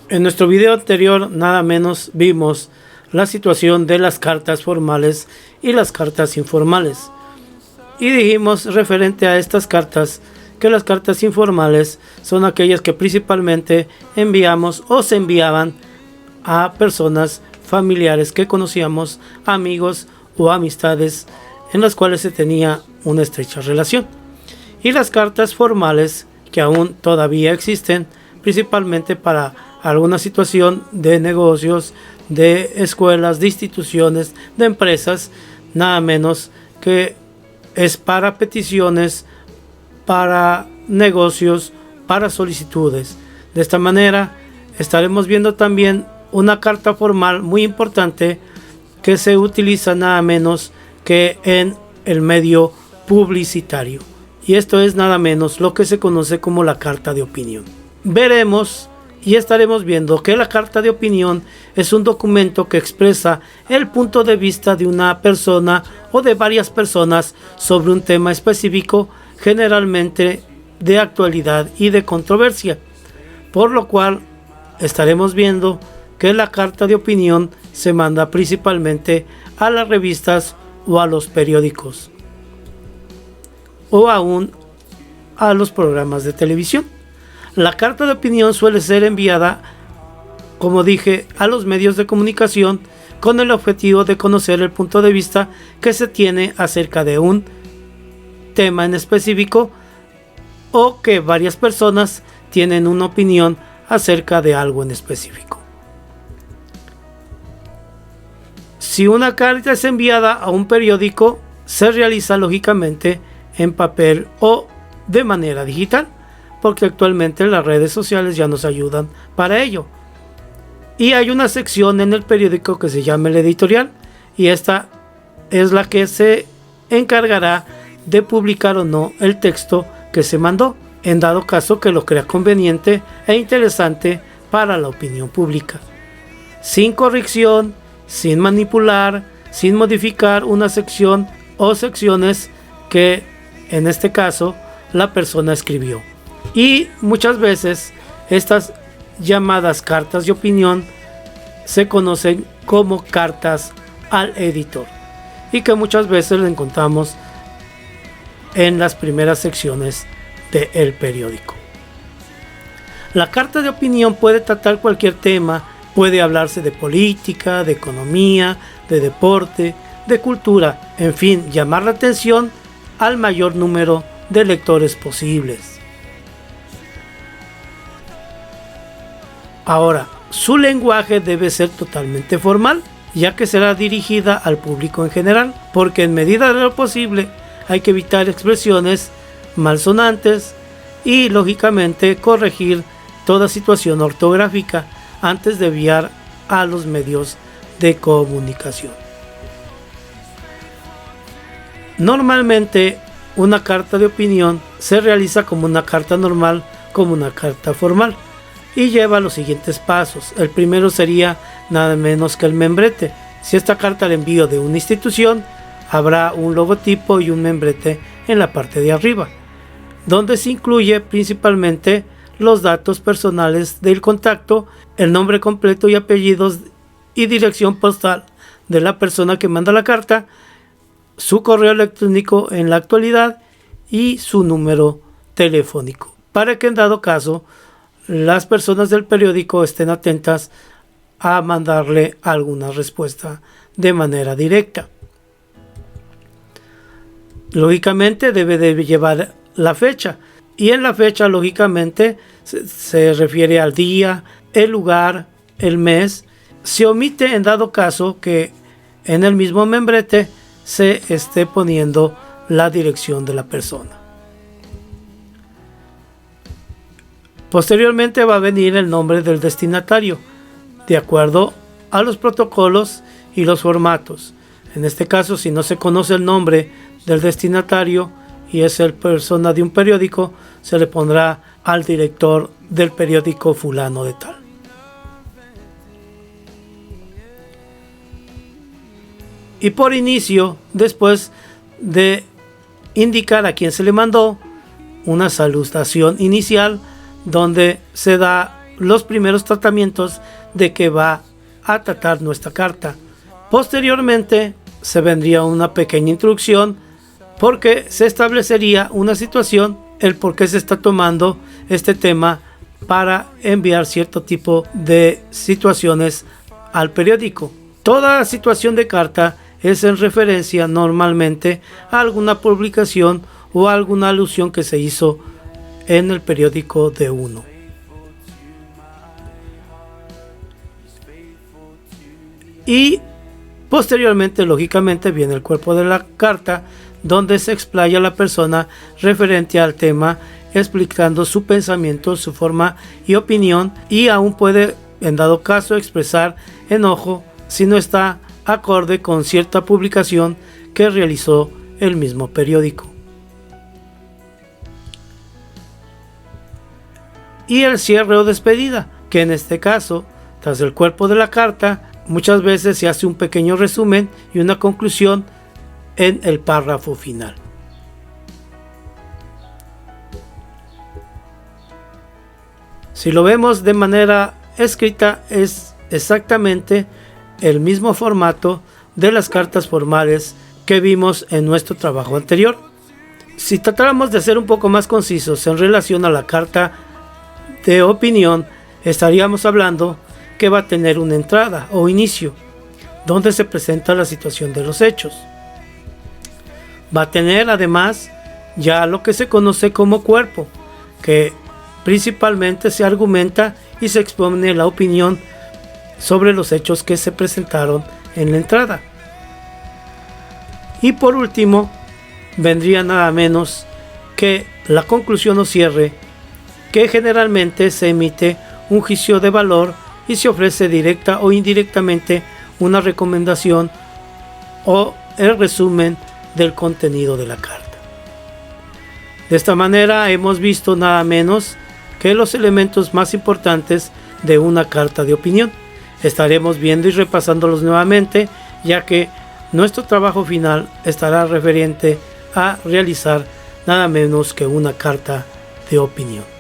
En nuestro video anterior nada menos vimos la situación de las cartas formales y las cartas informales. Y dijimos referente a estas cartas que las cartas informales son aquellas que principalmente enviamos o se enviaban a personas familiares que conocíamos, amigos o amistades en las cuales se tenía una estrecha relación. Y las cartas formales que aún todavía existen, principalmente para alguna situación de negocios, de escuelas, de instituciones, de empresas, nada menos que es para peticiones, para negocios, para solicitudes. De esta manera estaremos viendo también una carta formal muy importante que se utiliza nada menos que en el medio publicitario. Y esto es nada menos lo que se conoce como la carta de opinión. Veremos y estaremos viendo que la carta de opinión es un documento que expresa el punto de vista de una persona o de varias personas sobre un tema específico, generalmente de actualidad y de controversia, por lo cual estaremos viendo que la carta de opinión se manda principalmente a las revistas o a los periódicos o aún a los programas de televisión. La carta de opinión suele ser enviada, como dije, a los medios de comunicación con el objetivo de conocer el punto de vista que se tiene acerca de un tema en específico o que varias personas tienen una opinión acerca de algo en específico. Si una carta es enviada a un periódico, se realiza lógicamente en papel o de manera digital, porque actualmente las redes sociales ya nos ayudan para ello. Y hay una sección en el periódico que se llama el editorial, y esta es la que se encargará de publicar o no el texto que se mandó, en dado caso que lo crea conveniente e interesante para la opinión pública, sin corrección, sin manipular, sin modificar una sección o secciones que en este caso la persona escribió. Y muchas veces estas llamadas cartas de opinión se conocen como cartas al editor, y que muchas veces lo encontramos en las primeras secciones del periódico. La carta de opinión puede tratar cualquier tema, puede hablarse de política, de economía, de deporte, de cultura, en fin, llamar la atención al mayor número de lectores posibles. Ahora, su lenguaje debe ser totalmente formal, ya que será dirigida al público en general, porque en medida de lo posible hay que evitar expresiones malsonantes y lógicamente corregir toda situación ortográfica antes de enviar a los medios de comunicación. Normalmente una carta de opinión se realiza como una carta normal, como una carta formal, y lleva los siguientes pasos. El primero sería nada menos que el membrete. Si esta carta la envío de una institución, habrá un logotipo y un membrete en la parte de arriba, donde se incluye principalmente los datos personales del contacto, el nombre completo y apellidos y dirección postal de la persona que manda la carta, su correo electrónico en la actualidad y su número telefónico, para que en dado caso las personas del periódico estén atentas a mandarle alguna respuesta de manera directa. Lógicamente debe de llevar la fecha, y en la fecha lógicamente se refiere al día, el lugar, el mes. Se omite en dado caso que en el mismo membrete se esté poniendo la dirección de la persona. Posteriormente va a venir el nombre del destinatario, de acuerdo a los protocolos y los formatos. En este caso, si no se conoce el nombre del destinatario y es el persona de un periódico, se le pondrá al director del periódico fulano de tal. Y por inicio, después de indicar a quién se le mandó, una salutación inicial donde se da los primeros tratamientos de qué va a tratar nuestra carta. Posteriormente se vendría una pequeña introducción porque se establecería una situación, el por qué se está tomando este tema para enviar cierto tipo de situaciones al periódico. Toda situación de carta es en referencia normalmente a alguna publicación o a alguna alusión que se hizo en el periódico de uno. Y posteriormente, lógicamente, viene el cuerpo de la carta, donde se explaya la persona referente al tema, explicando su pensamiento, su forma y opinión, y aún puede, en dado caso, expresar enojo si no está acorde con cierta publicación que realizó el mismo periódico. Y el cierre o despedida, que en este caso, tras el cuerpo de la carta, muchas veces se hace un pequeño resumen y una conclusión en el párrafo final. Si lo vemos de manera escrita, es exactamente el mismo formato de las cartas formales que vimos en nuestro trabajo anterior. Si tratáramos de ser un poco más concisos en relación a la carta de opinión, estaríamos hablando que va a tener una entrada o inicio, donde se presenta la situación de los hechos. Va a tener además ya lo que se conoce como cuerpo, que principalmente se argumenta y se expone la opinión sobre los hechos que se presentaron en la entrada. Y por último, vendría nada menos que la conclusión o cierre, que generalmente se emite un juicio de valor y se ofrece directa o indirectamente una recomendación o el resumen del contenido de la carta. De esta manera hemos visto nada menos que los elementos más importantes de una carta de opinión. Estaremos viendo y repasándolos nuevamente, ya que nuestro trabajo final estará referente a realizar nada menos que una carta de opinión.